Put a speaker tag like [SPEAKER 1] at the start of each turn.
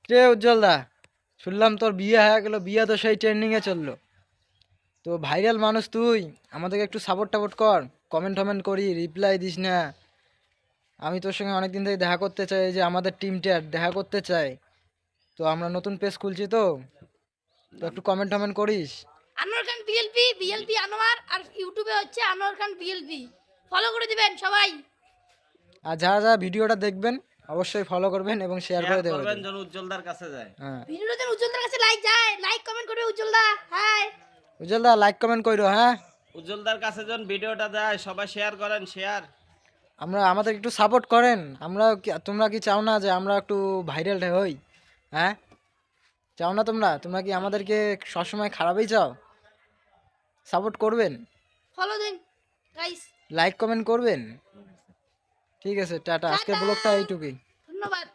[SPEAKER 1] রে উজ্জ্বল দা, শুনলাম তোর বিয়ে হয়ে গেল, বিয়ে তো সেই ট্রেন্ডিংয়ে চললো। তো ভাইরাল মানুষ তুই, আমাদেরকে একটু সাপোর্ট টাপোর্ট কর। কমেন্ট টমেন্ট করি, রিপ্লাই দিস না। আমি তোর সঙ্গে অনেকদিন থেকে দেখা করতে চাই, এই যে আমাদের টিমটার দেখা করতে চাই। তো আমরা নতুন পেজ খুলছি, তো তো একটু কমেন্ট টমেন্ট করিস।
[SPEAKER 2] আনোয়ার খান বিএলপি, বিএলপি আনোয়ার, আর ইউটিউবে হচ্ছে আনোয়ার খান বিএলপি। ফলো করে দিবেন সবাই।
[SPEAKER 1] আর যারা যারা ভিডিওটা দেখবেন অবশ্যই ফলো করবেন এবং শেয়ার
[SPEAKER 3] শেয়ার
[SPEAKER 1] করে
[SPEAKER 3] করবেন
[SPEAKER 1] দেবেন।
[SPEAKER 3] যেন উজ্জ্বলদার কাছে যায়।
[SPEAKER 1] হ্যাঁ,
[SPEAKER 2] ভিডিওটা যেন উজ্জ্বলদার কাছে লাইক যায়, লাইক কমেন্ট করবে উজ্জ্বলদা। হাই।
[SPEAKER 1] উজ্জ্বল দা লাইক কমেন্ট করো, হ্যাঁ।
[SPEAKER 3] উজ্জ্বলদার কাছে যেন ভিডিওটা যায়, সবাই শেয়ার করেন, শেয়ার।
[SPEAKER 1] আমাদের একটু সাপোর্ট করেন। তোমরা কি চাও না যে আমরা একটু ভাইরাল হই? হ্যাঁ, চাও না তোমরা? তোমরা কি আমাদেরকে সবসময় খারাপই চাও? সাপোর্ট করবেন,
[SPEAKER 2] ফলো দিন গাইস।
[SPEAKER 1] লাইক কমেন্ট করবেন। ঠিক আছে, টাটা, আজকের
[SPEAKER 2] টাটা।
[SPEAKER 1] ব্লগটা এইটুকুই।
[SPEAKER 2] ধন্যবাদ।